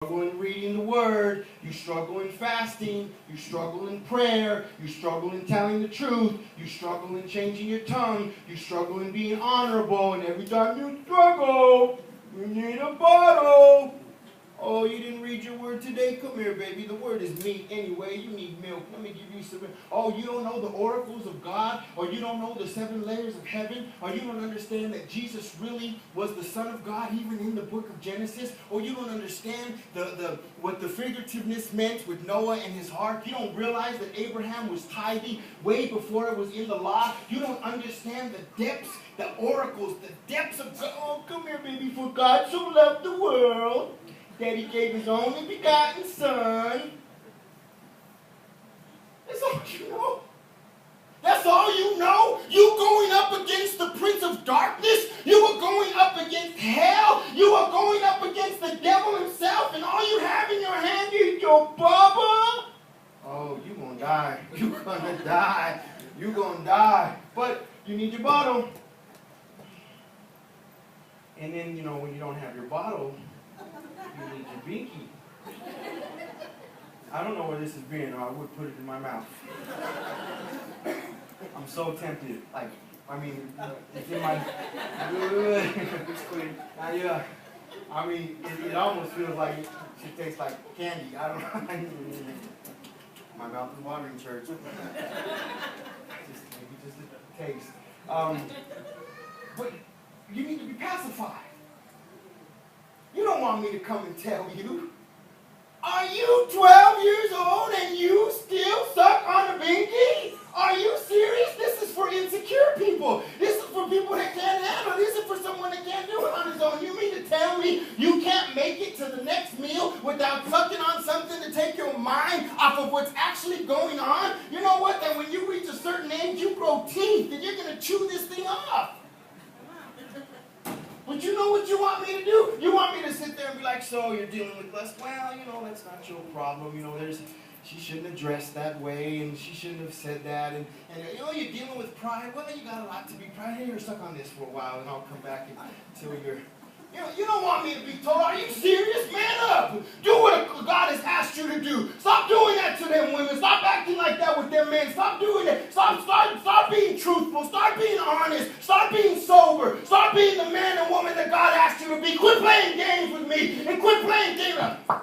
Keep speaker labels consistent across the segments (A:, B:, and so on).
A: struggle in reading the word, you struggle in fasting, you struggle in prayer, you struggle in telling the truth, you struggle in changing your tongue, you struggle in being honorable, and every time you struggle, you need a bottle. Oh, you didn't read your word today? Come here, baby. The word is meat anyway. You need milk. Let me give you some milk. Oh, you don't know the oracles of God? Or you don't know the 7 layers of heaven? Or you don't understand that Jesus really was the Son of God even in the book of Genesis? Or you don't understand what the figurativeness meant with Noah and his ark? You don't realize that Abraham was tithing way before it was in the law? You don't understand the depths, the oracles, the depths of God. Oh, come here, baby. For God so loved the world that he gave his only begotten Son. That's all you know. That's all you know? You going up against the prince of darkness? You are going up against hell? You are going up against the devil himself, and all you have in your hand is your bubble? Oh, you gonna die. You gonna die. You gonna die. But you need your bottle. And then, when you don't have your bottle, you need your binky. I don't know where this is being, or I would put it in my mouth. I'm so tempted. It's in my... It's clean. Yeah. It almost feels like it tastes like candy. I don't know. My mouth is watering, church. Maybe just a taste. But you need to be pacified. You don't want me to come and tell you. Are you 12 years old and you still suck on a binky? Are you serious? This is for insecure people. This is for people that can't handle it. This is for someone that can't do it on his own. You mean to tell me you can't make it to the next meal without sucking on something to take your mind off of what's actually going on? You know what? That when you reach a certain age, you grow teeth and you're going to chew this thing off. But you know what you want me to do? You want me to sit there and be like, so you're dealing with lust? Well, that's not your problem. She shouldn't have dressed that way, and she shouldn't have said that. And you're dealing with pride. Well, you got a lot to be proud of. You're stuck on this for a while, and I'll come back until you're... You don't want me to be told, are you serious? Man up. Do what God has asked you to do. Stop doing that to them women. Stop acting like that with them men. Stop doing that. Stop being truthful. Start being honest. Start being sober. Start being the man and woman that God asked you to be. Quit playing games with me. And quit playing games.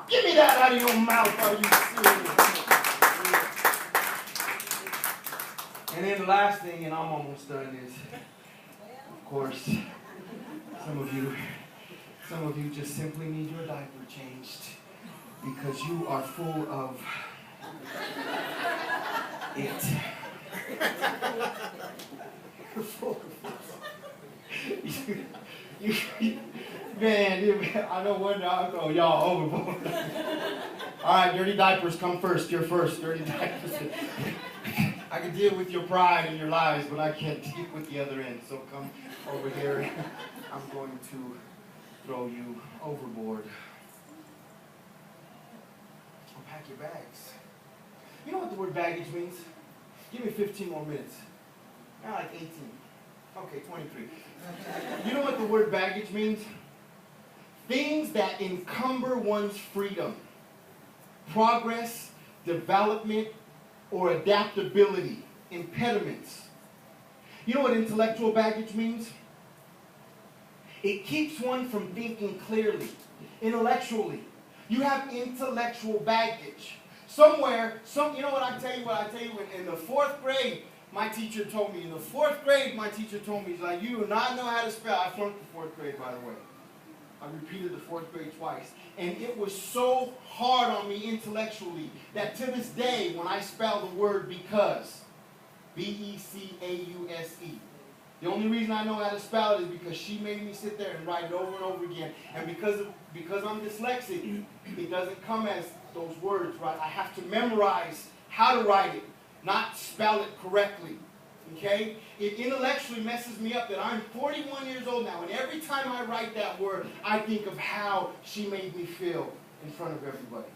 A: Give me that out of your mouth. Are you serious? And then the last thing, and I'm almost done, is, of course, some of you just simply need your diaper changed because you are full of it. You're full of it. Man, I know one now. Oh, y'all overboard. All right, dirty diapers come first. You're first. Dirty diapers. I can deal with your pride and your lies, but I can't deal with the other end. So come over here. I'm going to throw you overboard. Unpack your bags. You know what the word baggage means? Give me 15 more minutes. Like 18. Okay, 23. You know what the word baggage means? Things that encumber one's freedom, progress, development, or adaptability, impediments. You know what intellectual baggage means? It keeps one from thinking clearly, intellectually. You have intellectual baggage. You know what I tell you, in the 4th grade, my teacher told me, he's like, you do not know how to spell. I flunked the 4th grade, by the way. I repeated the 4th grade twice. And it was so hard on me intellectually that to this day, when I spell the word because, B-E-C-A-U-S-E, the only reason I know how to spell it is because she made me sit there and write it over and over again. And because I'm dyslexic, it doesn't come as those words, right? I have to memorize how to write it, not spell it correctly. Okay? It intellectually messes me up that I'm 41 years old now, and every time I write that word, I think of how she made me feel in front of everybody.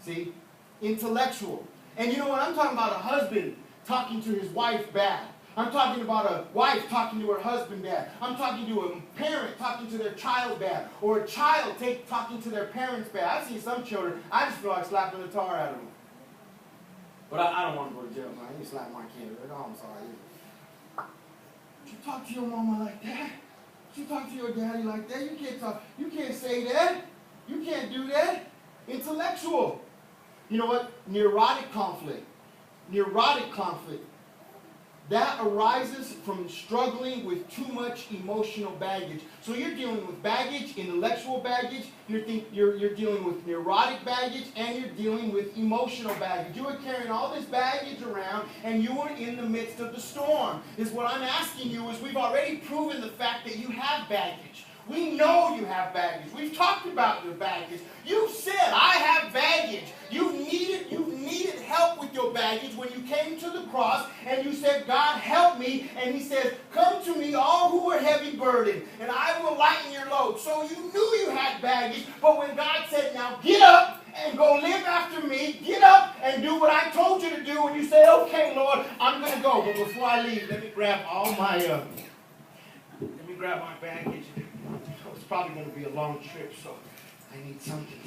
A: See? Intellectual. And you know what? I'm talking about a husband talking to his wife bad. I'm talking about a wife talking to her husband bad. I'm talking to a parent talking to their child bad. Or a child talking to their parents bad. I've seen some children, I just feel like slapping the tar out of them. But I don't want to go to jail, man. You slap my kid. Oh, I'm sorry. You talk to your mama like that? You talk to your daddy like that? You can't say that. You can't do that. Intellectual. You know what? Neurotic conflict. Neurotic conflict. That arises from struggling with too much emotional baggage. So you're dealing with baggage, intellectual baggage, you're dealing with neurotic baggage, and you're dealing with emotional baggage. You are carrying all this baggage around, and you are in the midst of the storm. Is what I'm asking you is we've already proven the fact that you have baggage. We know you have baggage. We've talked about your baggage. You said, I have baggage. You needed help with your baggage when you came to the cross and you said, God, help me. And he says, come to me, all who are heavy burdened, and I will lighten your load. So you knew you had baggage, but when God said, now get up and go live after me, get up and do what I told you to do, and you say, okay, Lord, I'm going to go. But before I leave, let me grab my baggage. It's probably going to be a long trip, so I need something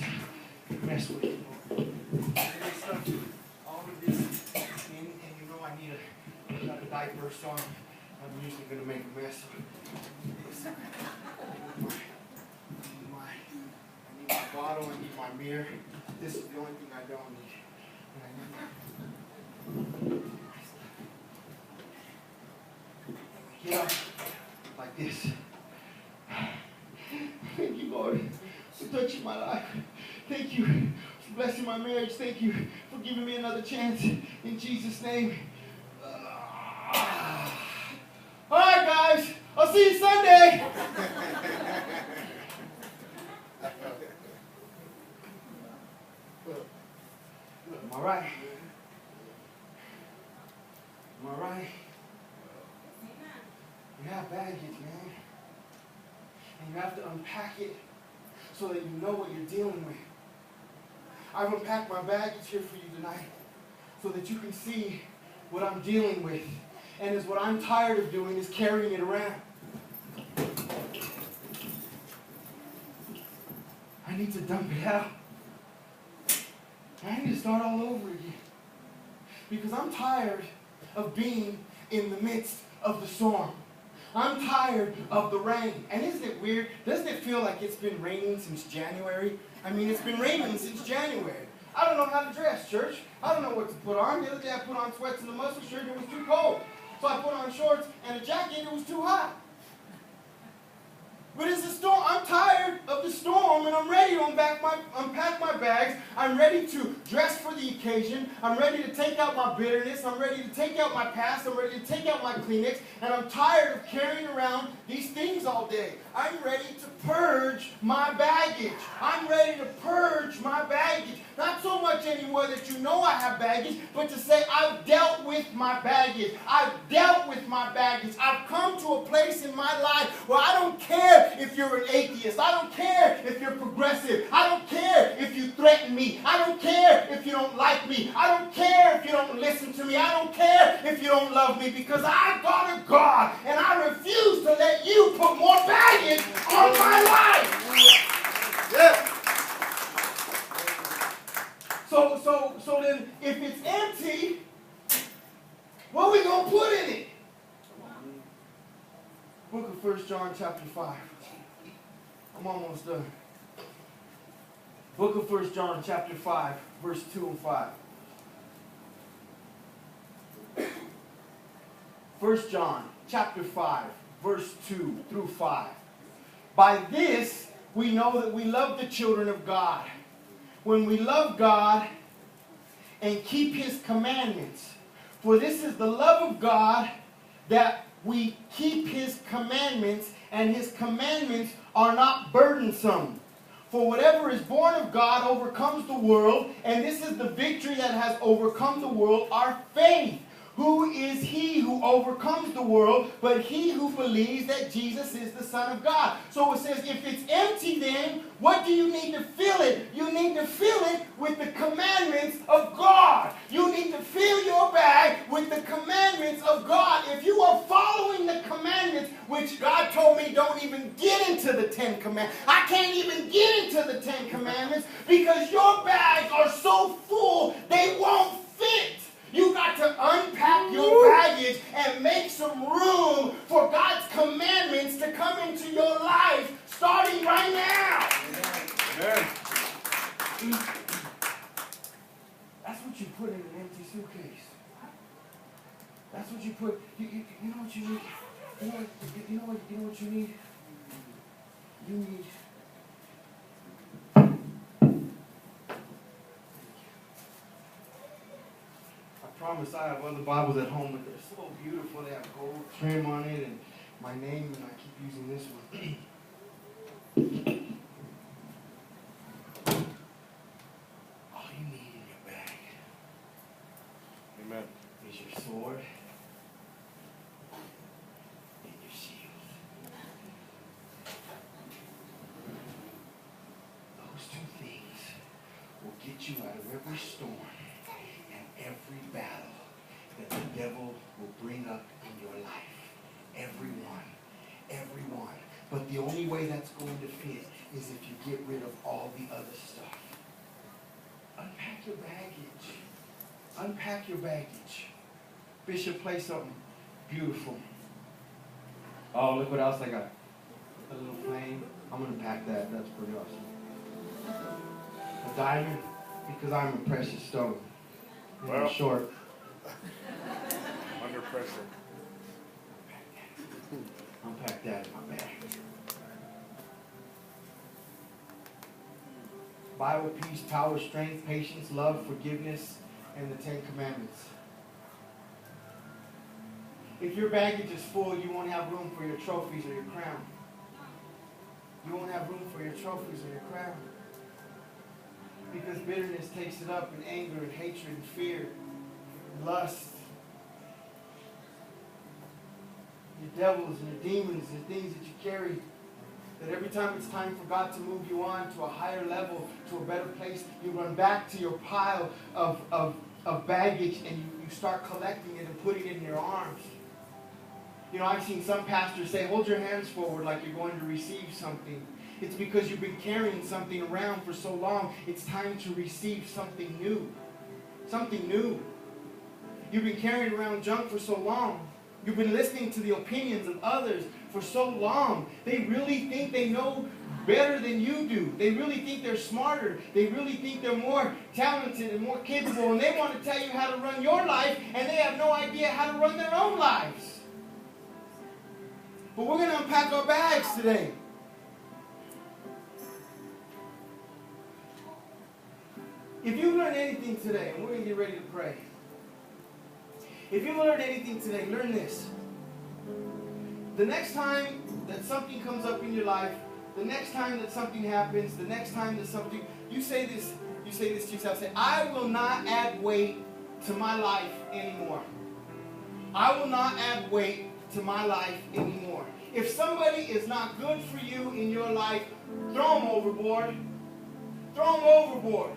A: to mess with. All of this, and you know I got a diaper, so I'm usually going to make a mess. I need my bottle, I need my mirror. This is the only thing I don't need. Get up like this. Thank you, Lord, for touching my life. Thank you for blessing my marriage. Thank you for giving me another chance. In Jesus' name. All right, guys. I'll see you Sunday. Am I right? Am I right? You have baggage, man. And you have to unpack it so that you know what you're dealing with. I've unpacked my baggage here for you tonight so that you can see what I'm dealing with. And is what I'm tired of doing is carrying it around. I need to dump it out. I need to start all over again. Because I'm tired of being in the midst of the storm. I'm tired of the rain. And isn't it weird? Doesn't it feel like it's been raining since January? I mean, it's been raining since January. I don't know how to dress, church. I don't know what to put on. The other day I put on sweats and a muscle shirt. It was too cold. So I put on shorts and a jacket. It was too hot. But it's a storm. I'm tired of the storm, and I'm ready to unpack my bags. I'm ready to dress for the occasion. I'm ready to take out my bitterness. I'm ready to take out my past. I'm ready to take out my Kleenex. And I'm tired of carrying around these things all day. I'm ready to purge my baggage. I'm ready to purge my baggage. Not so much anymore that you know I have baggage, but to say I've dealt with my baggage. I've dealt with my baggage. I've come to a place in my life where I don't care if you're an atheist. I don't care if you're progressive. I don't care if you threaten me. I don't care if you don't like me. I don't care if you don't listen to me. I don't care if you don't love me, because I got a God, and I refuse to let you put more baggage on my life. Yeah. So then, if it's empty, what are we going to put in it? Book of 1 John chapter 5. I'm almost done. Book of 1 John chapter 5, verse 2 and 5. 1 John chapter 5, verse 2 through 5. By this we know that we love the children of God, when we love God and keep His commandments. For this is the love of God, that we keep His commandments, and His commandments are not burdensome. For whatever is born of God overcomes the world, and this is the victory that has overcome the world, our faith. Who is he who overcomes the world but he who believes that Jesus is the Son of God? So it says, if it's empty, then what do you need to fill it? You need to fill it with the commandments of God. You need to fill your bag with the commandments of God. If you told me don't even get into the 10 Commandments. I can't even get into the 10 Commandments because your bags are so full they won't fit. You got to unpack your baggage and make some room for God's commandments to come into your life starting right now. Amen. That's what you put in an empty suitcase. That's what you put. You know what you need? You know what you need? You need. I promise I have other Bibles at home, but they're so beautiful. They have gold trim on it and my name, and I keep using this one. All you need in your bag, amen, is your sword and your shield. Those two things will get you out of every storm and every battle that the devil will bring up in your life. Everyone. But the only way that's going to fit is if you get rid of all the other stuff. Unpack your baggage. Unpack your baggage. Bishop, play something beautiful. Oh, look what else I got. A little flame. I'm going to pack that. That's pretty awesome. A diamond, because I'm a precious stone. And I'm short.
B: Under pressure.
A: Unpack that in my bag. Bible, peace, power, strength, patience, love, forgiveness, and the 10 Commandments. If your baggage is full, you won't have room for your trophies or your crown. You won't have room for your trophies or your crown. Because bitterness takes it up, and anger, and hatred, and fear, and lust. Your devils and your demons and the things that you carry, that every time it's time for God to move you on to a higher level, to a better place, you run back to your pile of baggage and you start collecting it and putting it in your arms. You know, I've seen some pastors say, hold your hands forward like you're going to receive something. It's because you've been carrying something around for so long, it's time to receive something new. Something new. You've been carrying around junk for so long. You've been listening to the opinions of others for so long. They really think they know better than you do. They really think they're smarter. They really think they're more talented and more capable. And they want to tell you how to run your life, and they have no idea how to run their own lives. But we're going to unpack our bags today. If you learned anything today, and we're going to get ready to pray. If you learned anything today, learn this. The next time that something comes up in your life, the next time that something happens, the next time that something, you say this to yourself, say, I will not add weight to my life anymore. I will not add weight to my life anymore. If somebody is not good for you in your life, throw them overboard. Throw them overboard.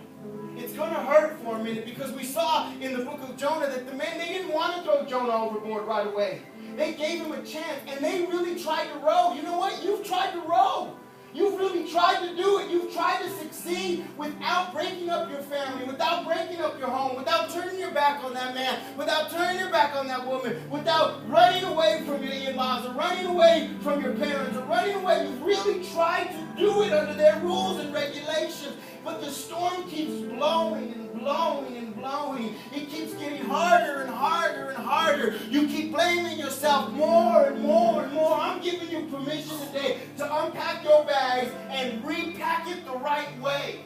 A: It's going to hurt for a minute, because we saw in the book of Jonah that the men, they didn't want to throw Jonah overboard right away. They gave him a chance, and they really tried to row. You know what? You've tried to row. You've really tried to do it. You've tried to succeed without breaking up your family, without breaking up your home, without turning your back on that man, without turning your back on that woman, without running away from your in-laws, or running away from your parents, or running away. You've really tried to do it under their rules and regulations, but the storm keeps blowing and blowing and blowing. It keeps getting harder and harder and harder. You keep blaming yourself more and more and more. I'm giving you permission today to unpack your bags and repack it the right way.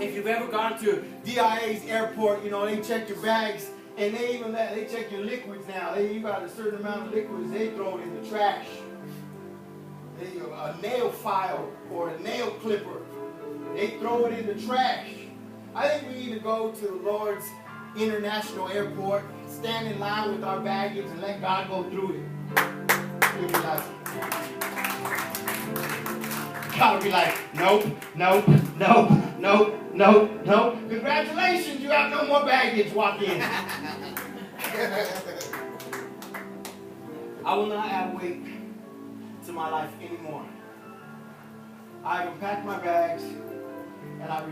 A: If you've ever gone to DIA's airport, you know, they check your bags, and they check your liquids now. You got a certain amount of liquids, they throw it in the trash. A nail file or a nail clipper, they throw it in the trash. I think we need to go to the Lord's International Airport, stand in line with our baggage, and let God go through it. God will be like, nope, nope, nope, nope, nope, nope. Congratulations, you have no more baggage. Walk in. I will not add weight into my life anymore. I've unpacked my bags, and I